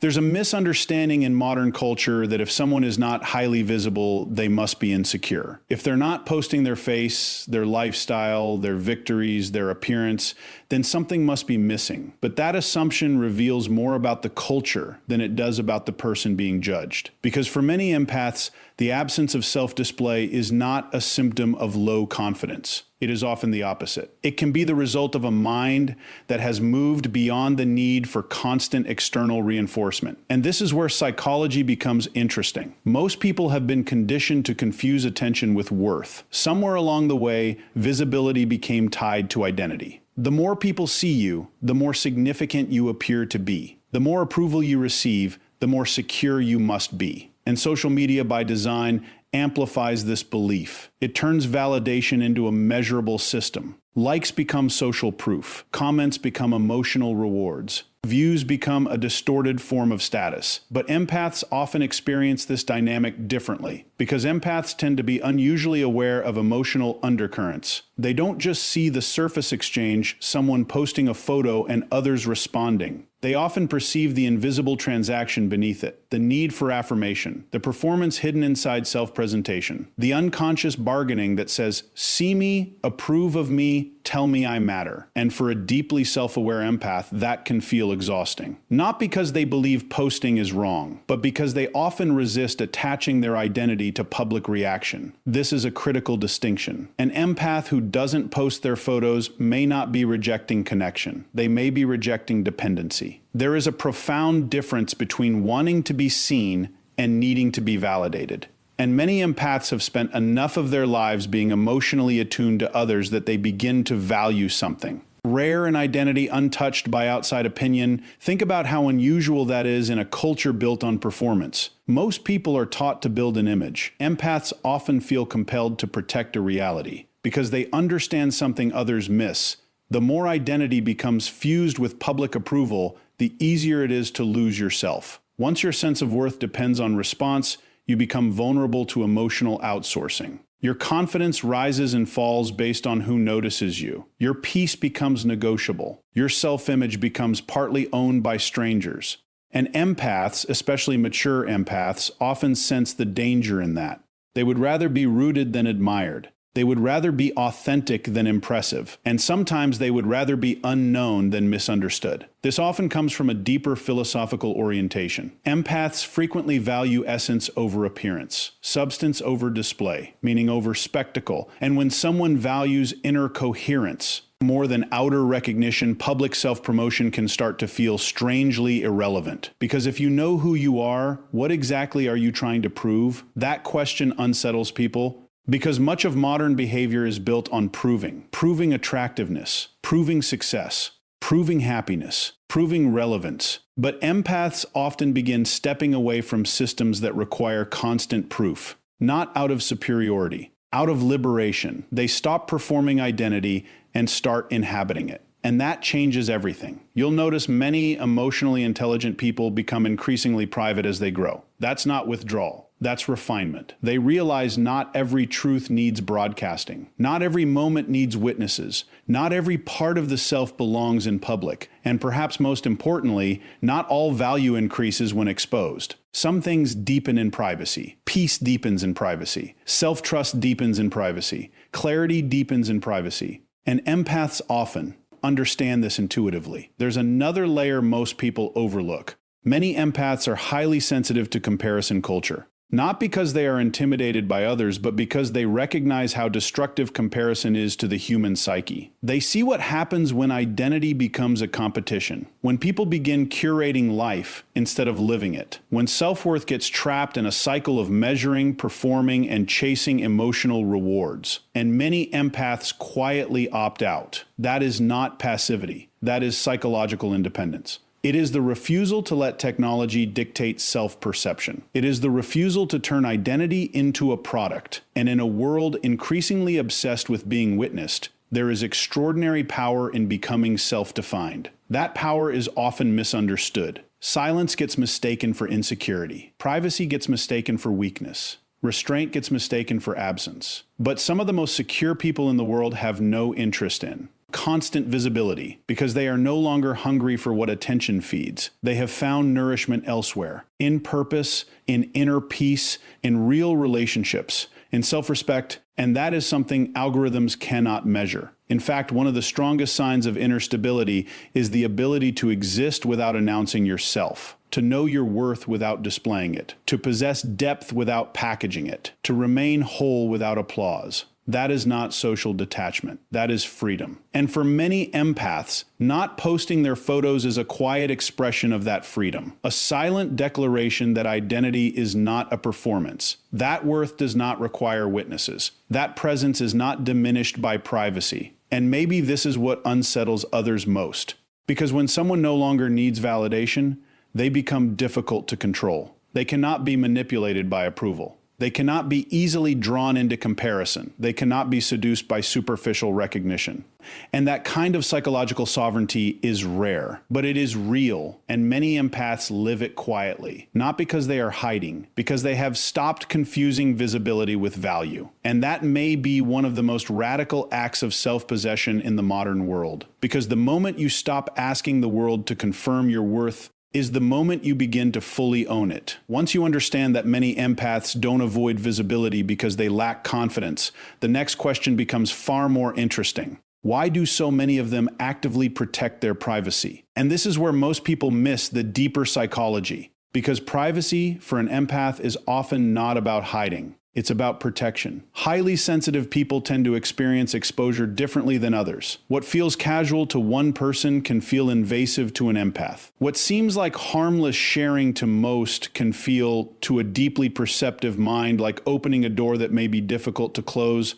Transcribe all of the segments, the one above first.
There's a misunderstanding in modern culture that if someone is not highly visible, they must be insecure. If they're not posting their face, their lifestyle, their victories, their appearance, then something must be missing. But that assumption reveals more about the culture than it does about the person being judged. Because for many empaths, the absence of self-display is not a symptom of low confidence. It is often the opposite. It can be the result of a mind that has moved beyond the need for constant external reinforcement. And this is where psychology becomes interesting. Most people have been conditioned to confuse attention with worth. Somewhere along the way, visibility became tied to identity. The more people see you, the more significant you appear to be. The more approval you receive, the more secure you must be. And social media, by design, amplifies this belief. It turns validation into a measurable system. Likes become social proof. Comments become emotional rewards. Views become a distorted form of status. But empaths often experience this dynamic differently, because empaths tend to be unusually aware of emotional undercurrents. They don't just see the surface exchange, someone posting a photo and others responding. They often perceive the invisible transaction beneath it, the need for affirmation, the performance hidden inside self-presentation, the unconscious bargaining that says, see me, approve of me, tell me I matter. And for a deeply self-aware empath, that can feel exhausting. Not because they believe posting is wrong, but because they often resist attaching their identity to public reaction. This is a critical distinction. An empath who doesn't post their photos may not be rejecting connection. They may be rejecting dependency. There is a profound difference between wanting to be seen and needing to be validated. And many empaths have spent enough of their lives being emotionally attuned to others that they begin to value something. Rare in identity, untouched by outside opinion. Think about how unusual that is in a culture built on performance. Most people are taught to build an image. Empaths often feel compelled to protect a reality because they understand something others miss. The more identity becomes fused with public approval, the easier it is to lose yourself. Once your sense of worth depends on response, you become vulnerable to emotional outsourcing. Your confidence rises and falls based on who notices you. Your peace becomes negotiable. Your self-image becomes partly owned by strangers. And empaths, especially mature empaths, often sense the danger in that. They would rather be rooted than admired. They would rather be authentic than impressive, and sometimes they would rather be unknown than misunderstood. This often comes from a deeper philosophical orientation. Empaths frequently value essence over appearance, substance over display, meaning over spectacle, and when someone values inner coherence more than outer recognition, public self-promotion can start to feel strangely irrelevant. Because if you know who you are, what exactly are you trying to prove? That question unsettles people. Because much of modern behavior is built on proving attractiveness, proving success, proving happiness, proving relevance. But empaths often begin stepping away from systems that require constant proof, not out of superiority, out of liberation. They stop performing identity and start inhabiting it. And that changes everything. You'll notice many emotionally intelligent people become increasingly private as they grow. That's not withdrawal. That's refinement. They realize not every truth needs broadcasting. Not every moment needs witnesses. Not every part of the self belongs in public. And perhaps most importantly, not all value increases when exposed. Some things deepen in privacy. Peace deepens in privacy. Self-trust deepens in privacy. Clarity deepens in privacy. And empaths often understand this intuitively. There's another layer most people overlook. Many empaths are highly sensitive to comparison culture. Not because they are intimidated by others, but because they recognize how destructive comparison is to the human psyche. They see what happens when identity becomes a competition, when people begin curating life instead of living it, when self-worth gets trapped in a cycle of measuring, performing, and chasing emotional rewards. And many empaths quietly opt out. That is not passivity. That is psychological independence. It is the refusal to let technology dictate self-perception. It is the refusal to turn identity into a product. And in a world increasingly obsessed with being witnessed, there is extraordinary power in becoming self-defined. That power is often misunderstood. Silence gets mistaken for insecurity. Privacy gets mistaken for weakness. Restraint gets mistaken for absence. But some of the most secure people in the world have no interest in constant visibility, because they are no longer hungry for what attention feeds. They have found nourishment elsewhere, in purpose, in inner peace, in real relationships, in self-respect, and that is something algorithms cannot measure. In fact, one of the strongest signs of inner stability is the ability to exist without announcing yourself, to know your worth without displaying it, to possess depth without packaging it, to remain whole without applause. That is not social detachment. That is freedom. And for many empaths, not posting their photos is a quiet expression of that freedom, a silent declaration that identity is not a performance. That worth does not require witnesses. That presence is not diminished by privacy. And maybe this is what unsettles others most. Because when someone no longer needs validation, they become difficult to control. They cannot be manipulated by approval. They cannot be easily drawn into comparison. They cannot be seduced by superficial recognition. And that kind of psychological sovereignty is rare, but it is real, and many empaths live it quietly, not because they are hiding, because they have stopped confusing visibility with value. And that may be one of the most radical acts of self-possession in the modern world, because the moment you stop asking the world to confirm your worth is the moment you begin to fully own it. Once you understand that many empaths don't avoid visibility because they lack confidence, the next question becomes far more interesting. Why do so many of them actively protect their privacy? And this is where most people miss the deeper psychology, because privacy for an empath is often not about hiding. It's about protection. Highly sensitive people tend to experience exposure differently than others. What feels casual to one person can feel invasive to an empath. What seems like harmless sharing to most can feel, to a deeply perceptive mind, like opening a door that may be difficult to close.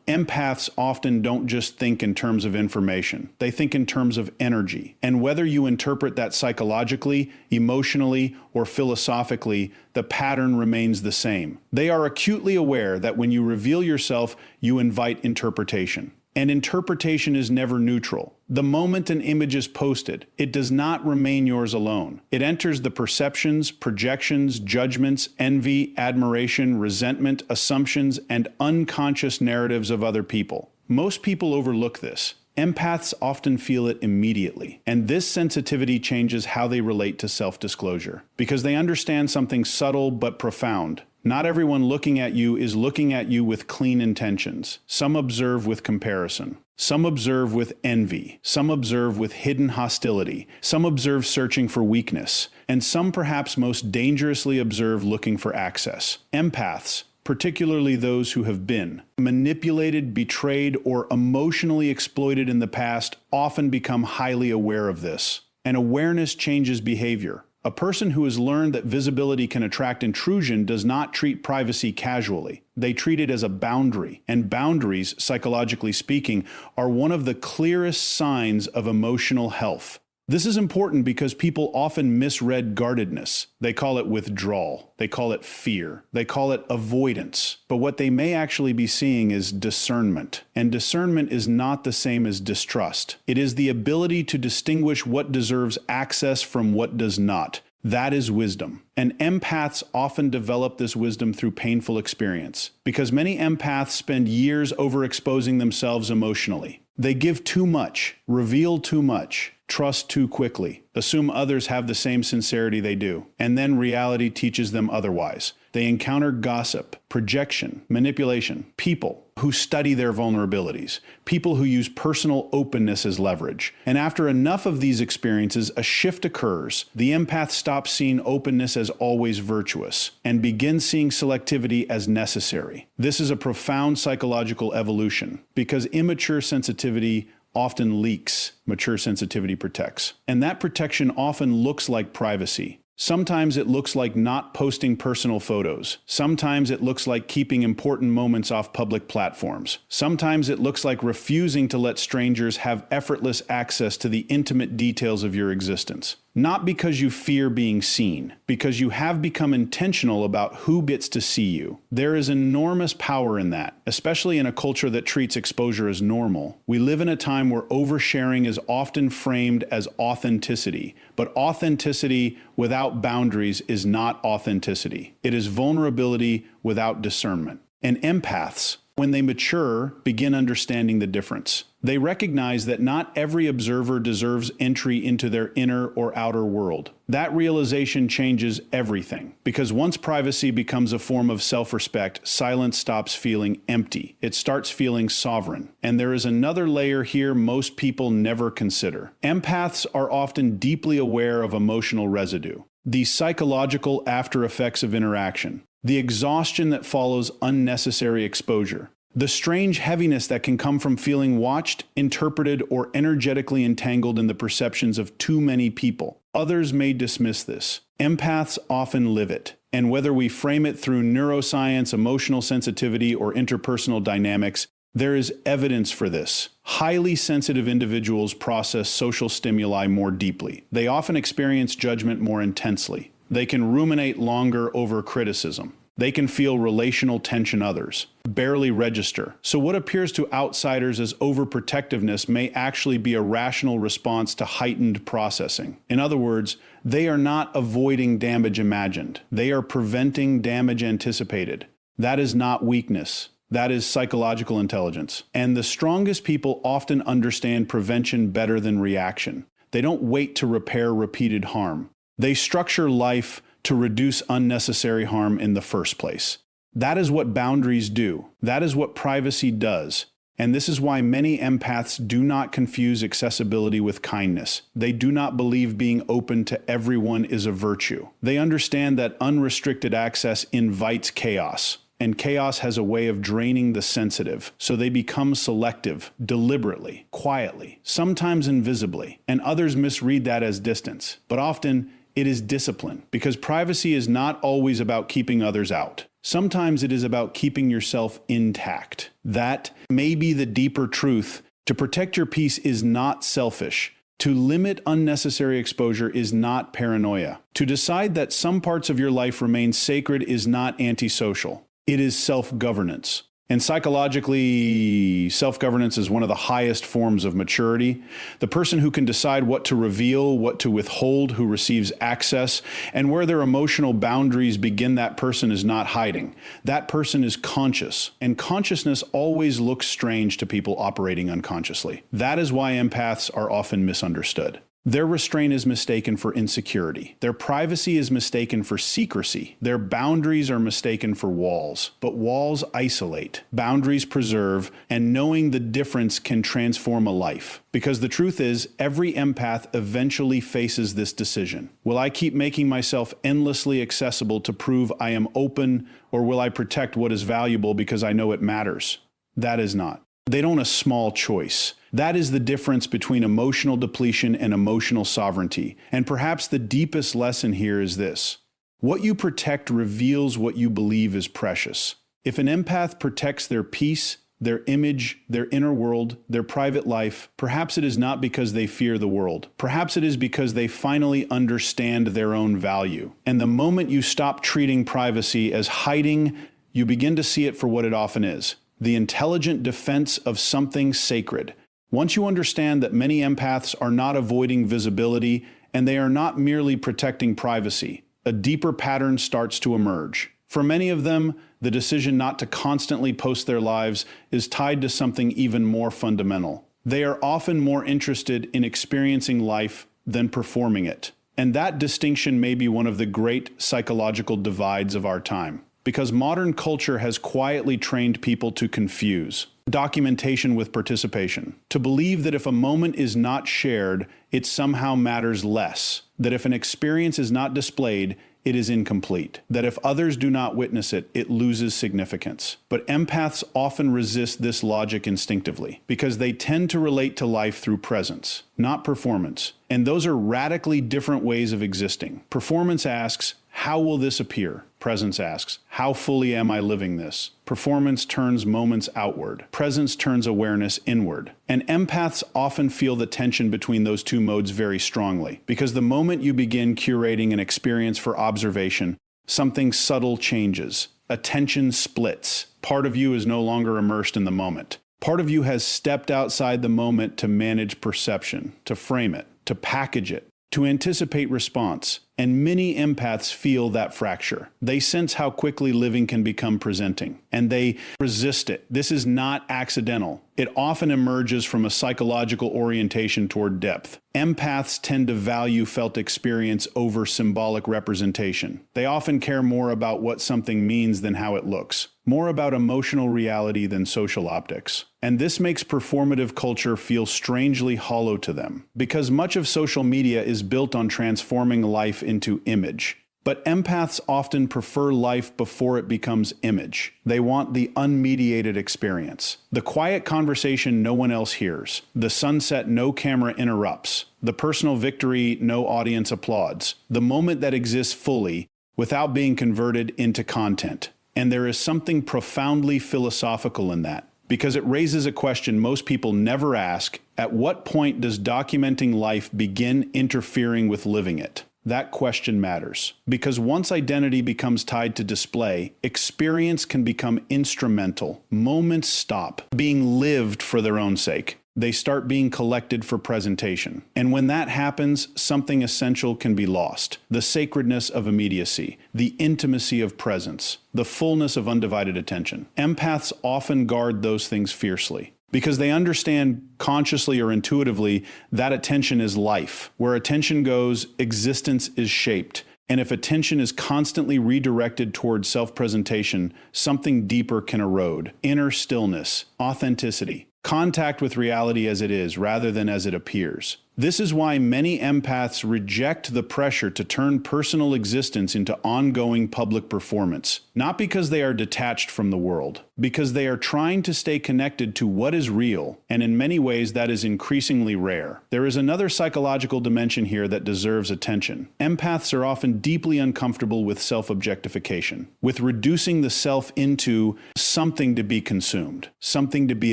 Empaths often don't just think in terms of information. They think in terms of energy. And whether you interpret that psychologically, emotionally, or philosophically, the pattern remains the same. They are acutely aware that when you reveal yourself, you invite interpretation. And interpretation is never neutral. The moment an image is posted, it does not remain yours alone. It enters the perceptions, projections, judgments, envy, admiration, resentment, assumptions, and unconscious narratives of other people. Most people overlook this. Empaths often feel it immediately, and this sensitivity changes how they relate to self-disclosure, because they understand something subtle but profound. Not everyone looking at you is looking at you with clean intentions. Some observe with comparison. Some observe with envy. Some observe with hidden hostility. Some observe searching for weakness. And some perhaps most dangerously observe looking for access. Empaths, particularly those who have been manipulated, betrayed, or emotionally exploited in the past, often become highly aware of this. And awareness changes behavior. A person who has learned that visibility can attract intrusion does not treat privacy casually. They treat it as a boundary, and boundaries, psychologically speaking, are one of the clearest signs of emotional health. This is important because people often misread guardedness. They call it withdrawal. They call it fear. They call it avoidance. But what they may actually be seeing is discernment. And discernment is not the same as distrust. It is the ability to distinguish what deserves access from what does not. That is wisdom. And empaths often develop this wisdom through painful experience, because many empaths spend years overexposing themselves emotionally. They give too much, reveal too much, trust too quickly, assume others have the same sincerity they do, and then reality teaches them otherwise. They encounter gossip, projection, manipulation, people who study their vulnerabilities, people who use personal openness as leverage. And after enough of these experiences, a shift occurs. The empath stops seeing openness as always virtuous and begins seeing selectivity as necessary. This is a profound psychological evolution, because immature sensitivity often leaks, mature sensitivity protects. And that protection often looks like privacy. Sometimes it looks like not posting personal photos. Sometimes it looks like keeping important moments off public platforms. Sometimes it looks like refusing to let strangers have effortless access to the intimate details of your existence. Not because you fear being seen, because you have become intentional about who gets to see you. There is enormous power in that, especially in a culture that treats exposure as normal. We live in a time where oversharing is often framed as authenticity, but authenticity without boundaries is not authenticity. It is vulnerability without discernment. And empaths, when they mature, begin understanding the difference. They recognize that not every observer deserves entry into their inner or outer world. That realization changes everything, because once privacy becomes a form of self-respect, silence stops feeling empty. It starts feeling sovereign. And there is another layer here most people never consider. Empaths are often deeply aware of emotional residue, the psychological after effects of interaction, the exhaustion that follows unnecessary exposure, the strange heaviness that can come from feeling watched, interpreted, or energetically entangled in the perceptions of too many people. Others may dismiss this. Empaths often live it. And whether we frame it through neuroscience, emotional sensitivity, or interpersonal dynamics, there is evidence for this. Highly sensitive individuals process social stimuli more deeply. They often experience judgment more intensely. They can ruminate longer over criticism. They can feel relational tension others barely register. So what appears to outsiders as overprotectiveness may actually be a rational response to heightened processing. In other words, they are not avoiding damage imagined. They are preventing damage anticipated. That is not weakness. That is psychological intelligence. And the strongest people often understand prevention better than reaction. They don't wait to repair repeated harm. They structure life to reduce unnecessary harm in the first place. That is what boundaries do. That is what privacy does. And this is why many empaths do not confuse accessibility with kindness. They do not believe being open to everyone is a virtue. They understand that unrestricted access invites chaos. And chaos has a way of draining the sensitive, so they become selective, deliberately, quietly, sometimes invisibly, and others misread that as distance. But often, it is discipline, because privacy is not always about keeping others out. Sometimes it is about keeping yourself intact. That may be the deeper truth. To protect your peace is not selfish. To limit unnecessary exposure is not paranoia. To decide that some parts of your life remain sacred is not antisocial. It is self-governance. And psychologically, self-governance is one of the highest forms of maturity. The person who can decide what to reveal, what to withhold, who receives access, and where their emotional boundaries begin, that person is not hiding. That person is conscious. And consciousness always looks strange to people operating unconsciously. That is why empaths are often misunderstood. Their restraint is mistaken for insecurity. Their privacy is mistaken for secrecy. Their boundaries are mistaken for walls. But walls isolate, boundaries preserve, and knowing the difference can transform a life. Because the truth is, every empath eventually faces this decision. Will I keep making myself endlessly accessible to prove I am open, or will I protect what is valuable because I know it matters? That is not. They don't have a small choice. That is the difference between emotional depletion and emotional sovereignty. And perhaps the deepest lesson here is this: what you protect reveals what you believe is precious. If an empath protects their peace, their image, their inner world, their private life, perhaps it is not because they fear the world. Perhaps it is because they finally understand their own value. And the moment you stop treating privacy as hiding, you begin to see it for what it often is: the intelligent defense of something sacred. Once you understand that many empaths are not avoiding visibility and they are not merely protecting privacy, a deeper pattern starts to emerge. For many of them, the decision not to constantly post their lives is tied to something even more fundamental. They are often more interested in experiencing life than performing it. And that distinction may be one of the great psychological divides of our time. Because modern culture has quietly trained people to confuse documentation with participation, to believe that if a moment is not shared, it somehow matters less, that if an experience is not displayed, it is incomplete, that if others do not witness it, it loses significance. But empaths often resist this logic instinctively, because they tend to relate to life through presence, not performance. And those are radically different ways of existing. Performance asks, how will this appear? Presence asks, how fully am I living this? Performance turns moments outward. Presence turns awareness inward. And empaths often feel the tension between those two modes very strongly, because the moment you begin curating an experience for observation, something subtle changes. Attention splits. Part of you is no longer immersed in the moment. Part of you has stepped outside the moment to manage perception, to frame it, to package it, to anticipate response. And many empaths feel that fracture. They sense how quickly living can become presenting, and they resist it. This is not accidental. It often emerges from a psychological orientation toward depth. Empaths tend to value felt experience over symbolic representation. They often care more about what something means than how it looks, more about emotional reality than social optics. And this makes performative culture feel strangely hollow to them, because much of social media is built on transforming life into image. But empaths often prefer life before it becomes image. They want the unmediated experience, the quiet conversation no one else hears, the sunset no camera interrupts, the personal victory no audience applauds, the moment that exists fully without being converted into content. And there is something profoundly philosophical in that, because it raises a question most people never ask: at what point does documenting life begin interfering with living it? That question matters, because once identity becomes tied to display, experience can become instrumental. Moments stop being lived for their own sake. They start being collected for presentation. And when that happens, something essential can be lost: the sacredness of immediacy, the intimacy of presence, the fullness of undivided attention. Empaths often guard those things fiercely, because they understand, consciously or intuitively, that attention is life. Where attention goes, existence is shaped. And if attention is constantly redirected towards self-presentation, something deeper can erode: inner stillness, authenticity, contact with reality as it is rather than as it appears. This is why many empaths reject the pressure to turn personal existence into ongoing public performance, not because they are detached from the world, because they are trying to stay connected to what is real, and in many ways that is increasingly rare. There is another psychological dimension here that deserves attention. Empaths are often deeply uncomfortable with self-objectification, with reducing the self into something to be consumed, something to be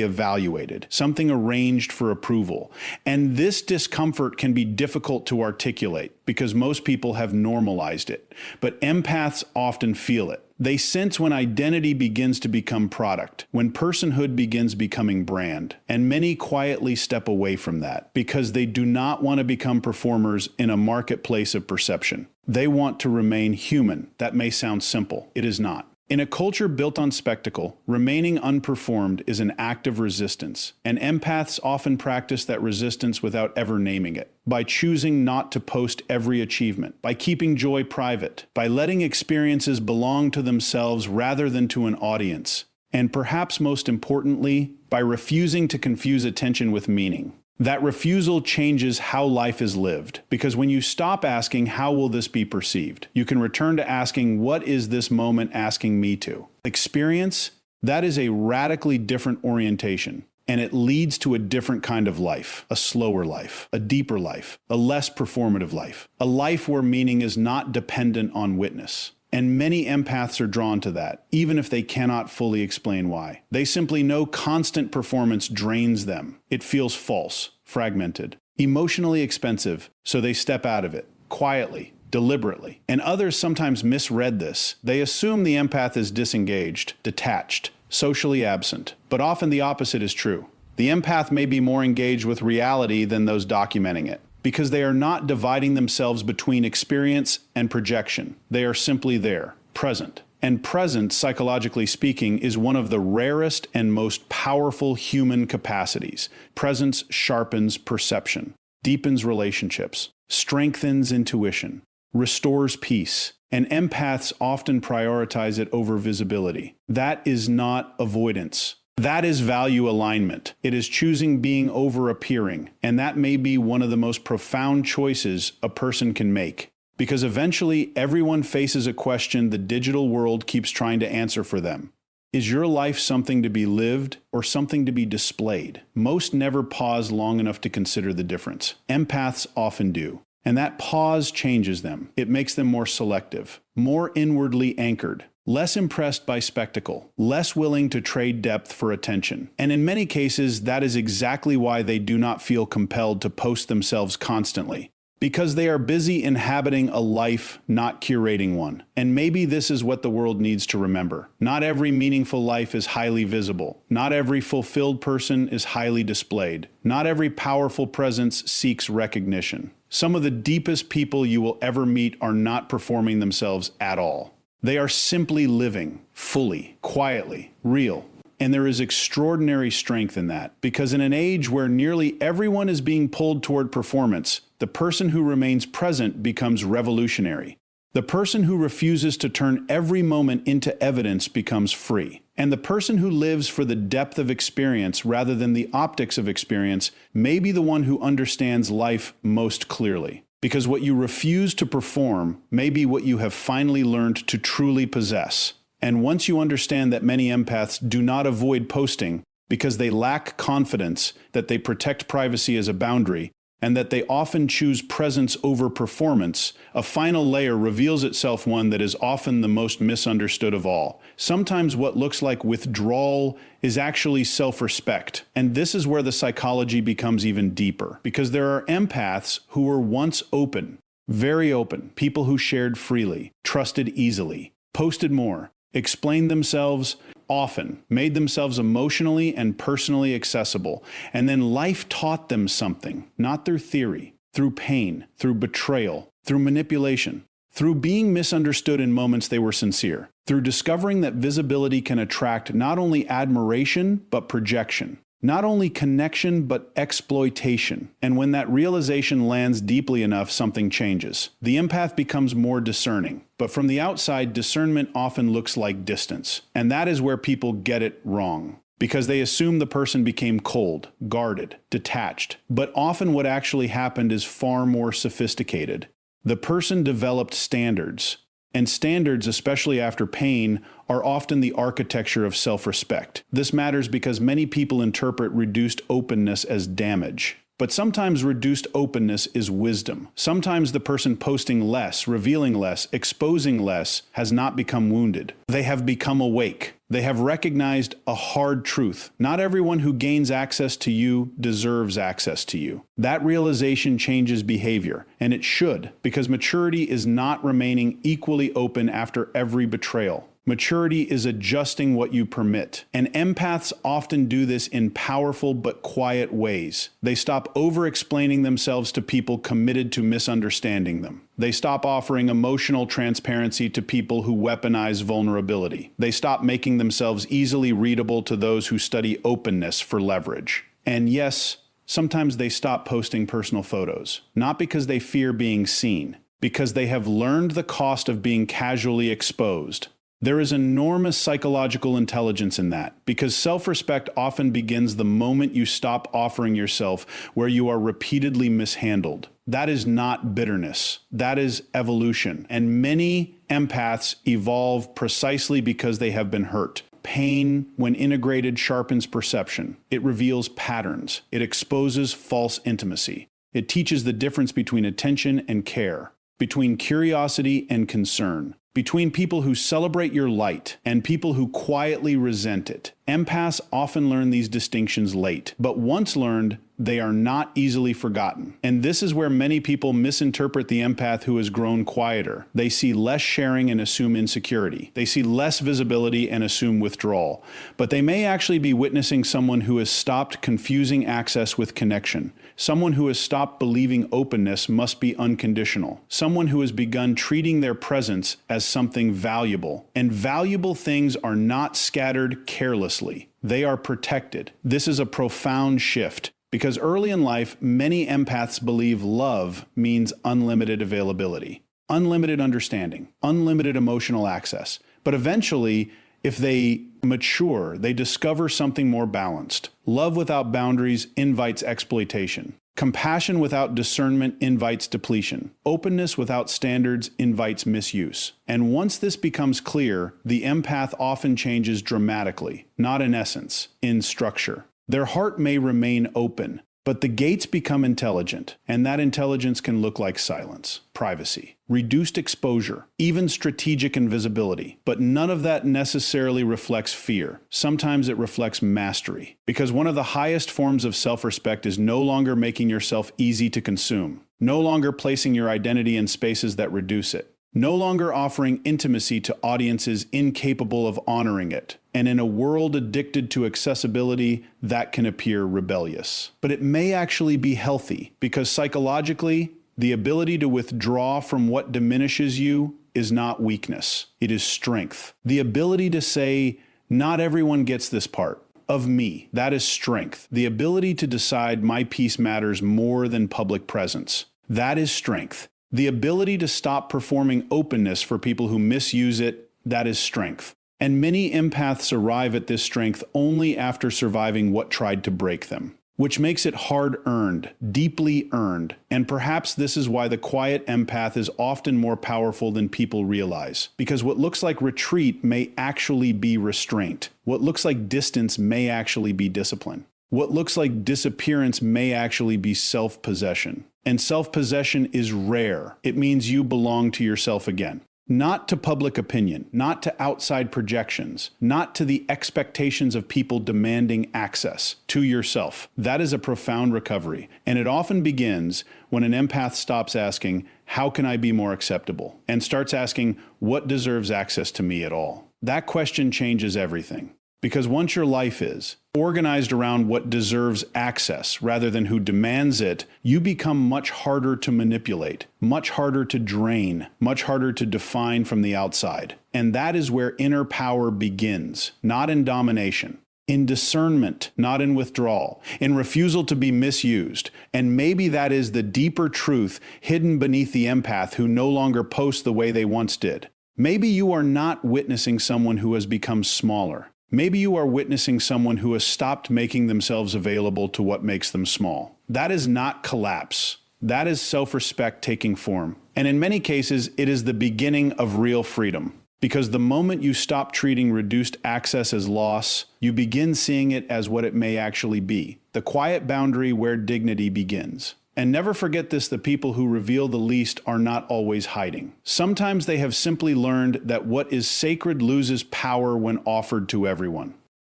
evaluated, something arranged for approval. And this discomfort can be difficult to articulate because most people have normalized it, but empaths often feel it. They sense when identity begins to become product, when personhood begins becoming brand, and many quietly step away from that because they do not want to become performers in a marketplace of perception. They want to remain human. That may sound simple. It is not. In a culture built on spectacle, remaining unperformed is an act of resistance, and empaths often practice that resistance without ever naming it, by choosing not to post every achievement, by keeping joy private, by letting experiences belong to themselves rather than to an audience, and perhaps most importantly, by refusing to confuse attention with meaning. That refusal changes how life is lived, because when you stop asking, how will this be perceived, you can return to asking, what is this moment asking me to? Experience, that is a radically different orientation, and it leads to a different kind of life, a slower life, a deeper life, a less performative life, a life where meaning is not dependent on witness. And many empaths are drawn to that, even if they cannot fully explain why. They simply know constant performance drains them. It feels false, fragmented, emotionally expensive, so they step out of it, quietly, deliberately. And others sometimes misread this. They assume the empath is disengaged, detached, socially absent. But often the opposite is true. The empath may be more engaged with reality than those documenting it, because they are not dividing themselves between experience and projection. They are simply there, present. And present, psychologically speaking, is one of the rarest and most powerful human capacities. Presence sharpens perception, deepens relationships, strengthens intuition, restores peace. And empaths often prioritize it over visibility. That is not avoidance. That is value alignment. It is choosing being over appearing, and that may be one of the most profound choices a person can make, because eventually everyone faces a question the digital world keeps trying to answer for them. Is your life something to be lived or something to be displayed? Most never pause long enough to consider the difference. Empaths often do. And that pause changes them. It makes them more selective, more inwardly anchored, less impressed by spectacle, less willing to trade depth for attention. And in many cases, that is exactly why they do not feel compelled to post themselves constantly. Because they are busy inhabiting a life, not curating one. And maybe this is what the world needs to remember. Not every meaningful life is highly visible. Not every fulfilled person is highly displayed. Not every powerful presence seeks recognition. Some of the deepest people you will ever meet are not performing themselves at all. They are simply living, fully, quietly, real. And there is extraordinary strength in that, because in an age where nearly everyone is being pulled toward performance, the person who remains present becomes revolutionary. The person who refuses to turn every moment into evidence becomes free. And the person who lives for the depth of experience rather than the optics of experience may be the one who understands life most clearly. Because what you refuse to perform may be what you have finally learned to truly possess. And once you understand that many empaths do not avoid posting because they lack confidence that they protect privacy as a boundary, and that they often choose presence over performance, a final layer reveals itself, one that is often the most misunderstood of all. Sometimes what looks like withdrawal is actually self-respect. And this is where the psychology becomes even deeper, because there are empaths who were once open, very open, people who shared freely, trusted easily, posted more, explained themselves often, made themselves emotionally and personally accessible, and then life taught them something, not through theory, through pain, through betrayal, through manipulation, through being misunderstood in moments they were sincere, through discovering that visibility can attract not only admiration, but projection. Not only connection, but exploitation. And when that realization lands deeply enough, something changes. The empath becomes more discerning. But from the outside, discernment often looks like distance. And that is where people get it wrong. Because they assume the person became cold, guarded, detached. But often what actually happened is far more sophisticated. The person developed standards. And standards, especially after pain, are often the architecture of self-respect. This matters because many people interpret reduced openness as damage. But sometimes reduced openness is wisdom. Sometimes the person posting less, revealing less, exposing less has not become wounded. They have become awake. They have recognized a hard truth. Not everyone who gains access to you deserves access to you. That realization changes behavior, and it should, because maturity is not remaining equally open after every betrayal. Maturity is adjusting what you permit. And empaths often do this in powerful but quiet ways. They stop over-explaining themselves to people committed to misunderstanding them. They stop offering emotional transparency to people who weaponize vulnerability. They stop making themselves easily readable to those who study openness for leverage. And yes, sometimes they stop posting personal photos, not because they fear being seen, because they have learned the cost of being casually exposed. There is enormous psychological intelligence in that, because self-respect often begins the moment you stop offering yourself where you are repeatedly mishandled. That is not bitterness. That is evolution. And many empaths evolve precisely because they have been hurt. Pain, when integrated, sharpens perception. It reveals patterns. It exposes false intimacy. It teaches the difference between attention and care, between curiosity and concern, between people who celebrate your light and people who quietly resent it. Empaths often learn these distinctions late, but once learned, they are not easily forgotten. And this is where many people misinterpret the empath who has grown quieter. They see less sharing and assume insecurity. They see less visibility and assume withdrawal. But they may actually be witnessing someone who has stopped confusing access with connection. Someone who has stopped believing openness must be unconditional. Someone who has begun treating their presence as something valuable. And valuable things are not scattered carelessly. They are protected. This is a profound shift. Because early in life, many empaths believe love means unlimited availability, unlimited understanding, unlimited emotional access. But eventually, if they mature, they discover something more balanced. Love without boundaries invites exploitation. Compassion without discernment invites depletion. Openness without standards invites misuse. And once this becomes clear, the empath often changes dramatically, not in essence, in structure. Their heart may remain open, But the gates become intelligent, and that intelligence can look like silence, privacy, reduced exposure, even strategic invisibility. But none of that necessarily reflects fear. Sometimes it reflects mastery. Because one of the highest forms of self-respect is no longer making yourself easy to consume, no longer placing your identity in spaces that reduce it, no longer offering intimacy to audiences incapable of honoring it. And in a world addicted to accessibility, that can appear rebellious. But it may actually be healthy, because psychologically, the ability to withdraw from what diminishes you is not weakness. It is strength. The ability to say, not everyone gets this part of me, that is strength. The ability to decide my peace matters more than public presence, that is strength. The ability to stop performing openness for people who misuse it, that is strength. And many empaths arrive at this strength only after surviving what tried to break them, which makes it hard-earned, deeply earned. And perhaps this is why the quiet empath is often more powerful than people realize. Because what looks like retreat may actually be restraint. What looks like distance may actually be discipline. What looks like disappearance may actually be self-possession. And self-possession is rare. It means you belong to yourself again. Not to public opinion, not to outside projections, not to the expectations of people demanding access, to yourself. That is a profound recovery. And it often begins when an empath stops asking, how can I be more acceptable? And starts asking, what deserves access to me at all? That question changes everything. Because once your life is organized around what deserves access rather than who demands it, you become much harder to manipulate, much harder to drain, much harder to define from the outside. And that is where inner power begins, not in domination, in discernment, not in withdrawal, in refusal to be misused. And maybe that is the deeper truth hidden beneath the empath who no longer posts the way they once did. Maybe you are not witnessing someone who has become smaller. Maybe you are witnessing someone who has stopped making themselves available to what makes them small. That is not collapse. That is self-respect taking form. And in many cases, it is the beginning of real freedom. Because the moment you stop treating reduced access as loss, you begin seeing it as what it may actually be, the quiet boundary where dignity begins. And never forget this, the people who reveal the least are not always hiding. Sometimes they have simply learned that what is sacred loses power when offered to everyone.